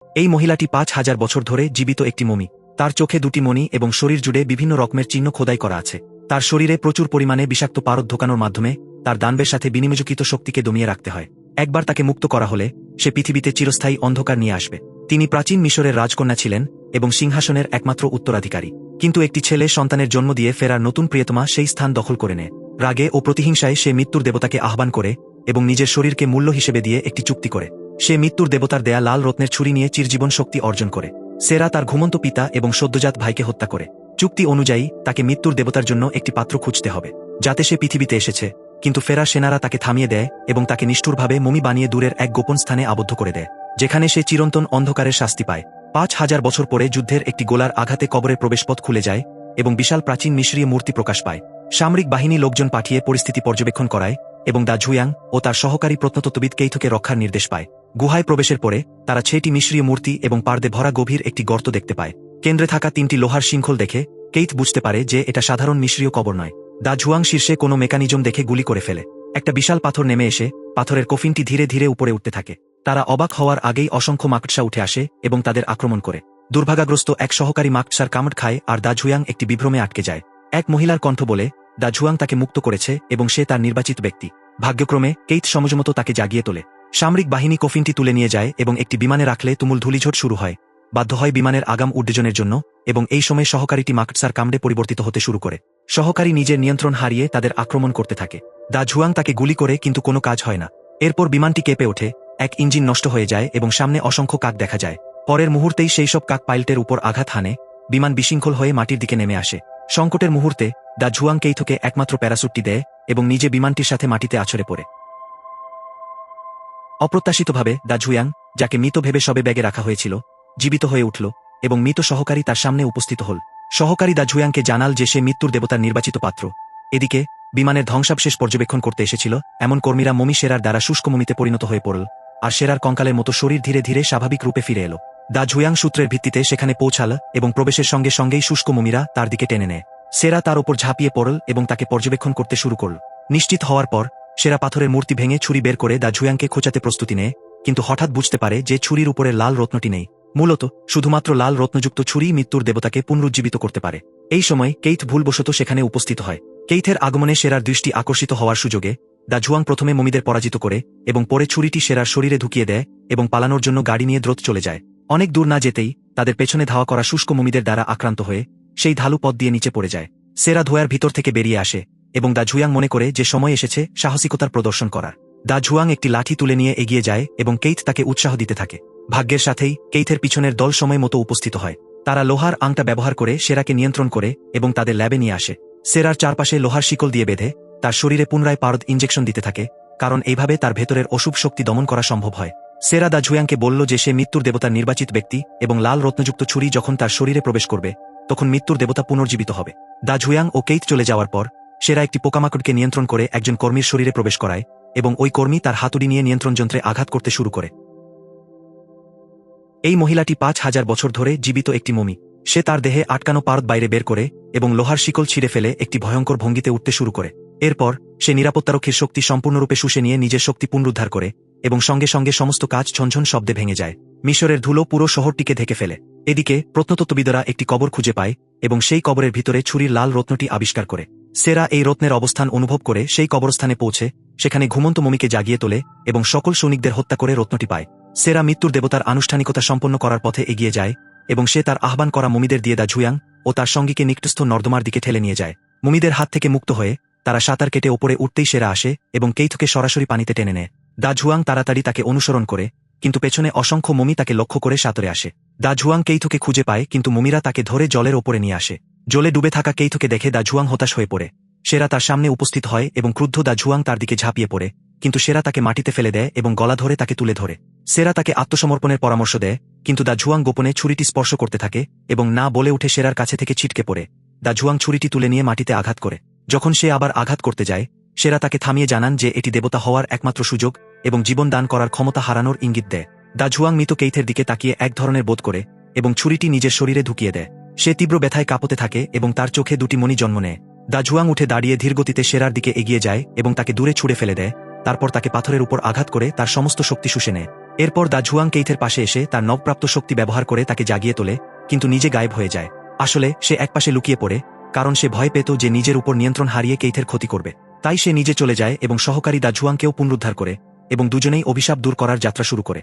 এই মহিলাটি ৫,০০০ বছর ধরে জীবিত একটি মমি। তার চোখে দুটি মণি এবং শরীর জুড়ে বিভিন্ন রকমের চিহ্ন খোদাই করা আছে। তার শরীরে প্রচুর পরিমাণে বিষাক্ত পারদ ঢোকানোর মাধ্যমে তার দানবের সাথে বিনিময়যুক্ত শক্তিকে দমিয়ে রাখতে হয়। একবার তাকে মুক্ত করা হলে সে পৃথিবীতে চিরস্থায়ী অন্ধকার নিয়ে আসবে। তিনি প্রাচীন মিশরের রাজকন্যা ছিলেন এবং সিংহাসনের একমাত্র উত্তরাধিকারী। কিন্তু একটি ছেলে সন্তানের জন্ম দিয়ে ফেরার নতুন প্রিয়তমা সেই স্থান দখল করে নেয়। রাগে ও প্রতিহিংসায় সে মৃত্যুর দেবতাকে আহ্বান করে এবং নিজের শরীরকে মূল্য হিসেবে দিয়ে একটি চুক্তি করে। সে মৃত্যুর দেবতার দেয়া লাল রত্নের ছুরি নিয়ে চিরজীবন শক্তি অর্জন করে। সেরা তার ঘুমন্ত পিতা এবং সদ্যজাত ভাইকে হত্যা করে। চুক্তি অনুযায়ী তাকে মৃত্যুর দেবতার জন্য একটি পাত্র খুঁজতে হবে, যাতে সে পৃথিবীতে এসেছে। কিন্তু ফেরা সেনারা তাকে থামিয়ে দেয় এবং তাকে নিষ্ঠুরভাবে মমি বানিয়ে দূরের এক গোপন স্থানে আবদ্ধ করে দেয়, যেখানে সে চিরন্তন অন্ধকারের শাস্তি পায়। ৫,০০০ বছর পরে যুদ্ধের একটি গোলার আঘাতে কবরের প্রবেশপথ খুলে যায় এবং বিশাল প্রাচীন মিশরীয় মূর্তি প্রকাশ পায়। সামরিক বাহিনী লোকজন পাঠিয়ে পরিস্থিতি পর্যবেক্ষণ করায় এবং দা ঝুয়াং ও তার সহকারী প্রত্নতত্ত্ববিদ কেইথকে রক্ষার নির্দেশ পায়। গুহায় প্রবেশের পরে তারা ৬টি মিশরীয় মূর্তি এবং পার্দে ভরা গভীর একটি গর্ত দেখতে পায়। কেন্দ্রে থাকা ৩টি লোহার শৃঙ্খল দেখে কেইথ বুঝতে পারে যে এটা সাধারণ মিশরীয় কবর নয়। দা ঝুয়াং শীর্ষে কোনো মেকানিজম দেখে গুলি করে ফেলে। একটা বিশাল পাথর নেমে এসে পাথরের কফিনটি ধীরে ধীরে উপরে উঠতে থাকে। তারা অবাক হওয়ার আগেই অসংখ্য মাকড়সা উঠে আসে এবং তাদের আক্রমণ করে। দুর্ভাগ্যগ্রস্ত এক সহকারী মাকড়সার কামড় খায় আর দা ঝুয়াং একটি বিভ্রমে আটকে যায়। এক মহিলার কণ্ঠ বলে দা ঝুয়াং তাকে মুক্ত করেছে এবং সে তার নির্বাচিত ব্যক্তি। ভাগ্যক্রমে কেইথ সমজমতো তাকে জাগিয়ে তোলে। সামরিক বাহিনী কফিনটি তুলে নিয়ে যায় এবং একটি বিমানে রাখলে তুমুল ধূলিঝড় শুরু হয়। বাধ্য হয় বিমানের আগাম উড্ডয়নের জন্য এবং এই সময় সহকারীটি মাকড়সার কামড়ে পরিবর্তিত হতে শুরু করে। সহকারী নিজের নিয়ন্ত্রণ হারিয়ে তাদের আক্রমণ করতে থাকে। দা ঝুয়াং তাকে গুলি করে কিন্তু কোনো কাজ হয় না। এরপর বিমানটি কেঁপে ওঠে, এক ইঞ্জিন নষ্ট হয়ে যায় এবং সামনে অসংখ্য কাক দেখা যায়। পরের মুহূর্তেই সেই সব কাক পাইলটের উপর আঘাত হানে, বিমান বিশৃঙ্খল হয়ে মাটির দিকে নেমে আসে। সংকটের মুহূর্তে দা ঝুয়াং কেইথকে একমাত্র প্যারাসুটটি দেয় এবং নিজে বিমানটির সাথে মাটিতে আছড়ে পড়ে। অপ্রত্যাশিতভাবে দা ঝুয়াং, যাকে মৃত ভেবে সবে ব্যাগে রাখা হয়েছিল, জীবিত হয়ে উঠল এবং মৃত সহকারী তার সামনে উপস্থিত হল। সহকারী দা ঝুয়াংকে জানাল যে সে মৃত্যুর দেবতার নির্বাচিত পাত্র। এদিকে বিমানের ধ্বংসাবশেষ পর্যবেক্ষণ করতে এসেছিল এমন কর্মীরা মমি সেরার দ্বারা শুষ্ক মমিতে পরিণত হয়ে পড়ল, আর সেরার কঙ্কালের মতো শরীর ধীরে ধীরে স্বাভাবিক রূপে ফিরে এলো। দা ঝুয়াং সূত্রের ভিত্তিতে সেখানে পৌঁছাল এবং প্রবেশের সঙ্গে সঙ্গেই শুষ্ক মমিরা তার দিকে টেনে নেয়। সেরা তার ওপর ঝাঁপিয়ে পড়ল এবং তাকে পর্যবেক্ষণ করতে শুরু করল। নিশ্চিত হওয়ার পর সেরা পাথরের মূর্তি ভেঙে ছুরি বের করে দা ঝুয়াংকে খোঁচাতে প্রস্তুতি নেয়, কিন্তু হঠাৎ বুঝতে পারে যে ছুরির উপরে লাল রত্নটি নেই। মূলত শুধুমাত্র লাল রত্নযুক্ত ছুরি মৃত্যুর দেবতাকে পুনরুজ্জীবিত করতে পারে। এই সময় কেইথ ভুলবশত সেখানে উপস্থিত হয়। কেইথের আগমনে সেরার দৃষ্টি আকর্ষিত হওয়ার সুযোগে দা ঝুয়াং প্রথমে মমিদের পরাজিত করে এবং পরে ছুরিটি সেরার শরীরে ঢুকিয়ে দেয় এবং পালানোর জন্য গাড়ি নিয়ে দ্রুত চলে যায়। অনেক দূর না যেতেই তাদের পেছনে ধাওয়া করা শুষ্ক মমিদের দ্বারা আক্রান্ত হয়ে সেই ঢালু পথ দিয়ে নিচে পড়ে যায়। সেরা ধোঁয়ার ভিতর থেকে বেরিয়ে আসে এবং দা ঝুয়াং মনে করে যে সময় এসেছে সাহসিকতার প্রদর্শন করার। দা ঝুয়াং একটি লাঠি তুলে নিয়ে এগিয়ে যায় এবং কেইথ তাকে উৎসাহ দিতে থাকে। ভাগ্যের সাথেই কেইথের পিছনের দল সময় মতো উপস্থিত হয়। তারা লোহার আংটা ব্যবহার করে সেরাকে নিয়ন্ত্রণ করে এবং তাদের ল্যাবে নিয়ে আসে। সেরার চারপাশে লোহার শিকল দিয়ে বেঁধে তার শরীরে পুনরায় পারদ ইঞ্জেকশন দিতে থাকে, কারণ এইভাবে তার ভেতরের অশুভ শক্তি দমন করা সম্ভব হয়। সেরা দা ঝুয়াংকে বলল যে সে মৃত্যুর দেবতার নির্বাচিত ব্যক্তি এবং লাল রত্নযুক্ত ছুরি যখন তার শরীরে প্রবেশ করবে তখন মৃত্যুর দেবতা পুনর্জীবিত হবে। দা ঝুয়াং ও কেইথ চলে যাওয়ার পর সেরা একটি পোকামাকড়কে নিয়ন্ত্রণ করে একজন কর্মীর শরীরে প্রবেশ করায় এবং ওই কর্মী তার হাতুড়ি নিয়ে নিয়ন্ত্রণ যন্ত্রে আঘাত করতে শুরু করে। এই মহিলাটি ৫,০০০ বছর ধরে জীবিত একটি মমি। সে তার দেহে আটকানো পারদ বাইরে বের করে এবং লোহার শিকল ছিঁড়ে ফেলে একটি ভয়ঙ্কর ভঙ্গিতে উঠতে শুরু করে। এরপর সে নিরাপত্তারক্ষীর শক্তি সম্পূর্ণরূপে শুষে নিয়ে নিজের শক্তি পুনরুদ্ধার করে এবং সঙ্গে সঙ্গে সমস্ত কাজ ঝনঝন শব্দে ভেঙে যায়। মিশরের ধুলো পুরো শহরটিকে ঢেকে ফেলে। এদিকে প্রত্নতত্ত্ববিদরা একটি কবর খুঁজে পায় এবং সেই কবরের ভিতরে ছুরির লাল রত্নটি আবিষ্কার করে। সেরা এই রত্নের অবস্থান অনুভব করে সেই কবরস্থানে পৌঁছে সেখানে ঘুমন্ত মমিকে জাগিয়ে তোলে এবং সকল সৈনিকদের হত্যা করে রত্নটি পায়। সেরা মৃত্যুর দেবতার আনুষ্ঠানিকতা সম্পন্ন করার পথে এগিয়ে যায় এবং সে তার আহ্বান করা মমিদের দিয়ে দা ঝুয়াং ও তার সঙ্গীকে নিকটস্থ নর্দমার দিকে ঠেলে নিয়ে যায়। মমিদের হাত থেকে মুক্ত হয়ে তারা সাঁতার কেটে ওপরে উঠতেই সেরা আসে এবং কেইথকে সরাসরি পানিতে টেনে নেয়। দা ঝুয়াং তাড়াতাড়ি তাকে অনুসরণ করে, কিন্তু পেছনে অসংখ্য মমি তাকে লক্ষ্য করে সাঁতরে আসে। দা ঝুয়াং কেইথকে খুঁজে পায়, কিন্তু মমিরা তাকে ধরে জলের ওপরে নিয়ে আসে। জলে ডুবে থাকা কেইথকে দেখে দা ঝুয়াং হতাশ হয়ে পড়ে। সেরা তার সামনে উপস্থিত হয় এবং ক্রুদ্ধ দা ঝুয়াং তার দিকে ঝাঁপিয়ে পড়ে, কিন্তু সেরা তাকে মাটিতে ফেলে দেয় এবং গলা ধরে তাকে তুলে ধরে। সেরা তাকে আত্মসমর্পণের পরামর্শ দেয়, কিন্তু দা ঝুয়াং গোপনে ছুরিটি স্পর্শ করতে থাকে এবং না বলে উঠে সেরার কাছে থেকে ছিটকে পড়ে। দা ঝুয়াং ছুরিটি তুলে নিয়ে মাটিতে আঘাত করে। যখন সে আবার আঘাত করতে যায়, সেরা তাকে থামিয়ে জানান যে এটি দেবতা হওয়ার একমাত্র সুযোগ এবং জীবন দান করার ক্ষমতা হারানোর ইঙ্গিত দেয়। দা ঝুয়াং মৃত কেইথের দিকে তাকিয়ে এক ধরনের বোধ করে এবং ছুরিটি নিজের শরীরে ঢুকিয়ে দেয়। সে তীব্র ব্যথায় কাঁপতে থাকে এবং তার চোখে দুটি মণি জন্ম নেয়। দা ঝুয়াং উঠে দাঁড়িয়ে ধীরগতিতে সেরার দিকে এগিয়ে যায় এবং তাকে দূরে ছুঁড়ে ফেলে দেয়। তারপর তাকে পাথরের উপর আঘাত করে তার সমস্ত শক্তি শুষে নেয়। এরপর দা ঝুয়াং কেইথের পাশে এসে তার নবপ্রাপ্ত শক্তি ব্যবহার করে তাকে জাগিয়ে তোলে, কিন্তু নিজে গায়েব হয়ে যায়। আসলে সে একপাশে লুকিয়ে পড়ে, কারণ সে ভয় পেত যে নিজের উপর নিয়ন্ত্রণ হারিয়ে কেইথের ক্ষতি করবে। তাই সে নিজে চলে যায় এবং সহকারী দা ঝুয়াংকেও পুনরুদ্ধার করে, এবং দুজনেই অভিশাপ দূর করার যাত্রা শুরু করে।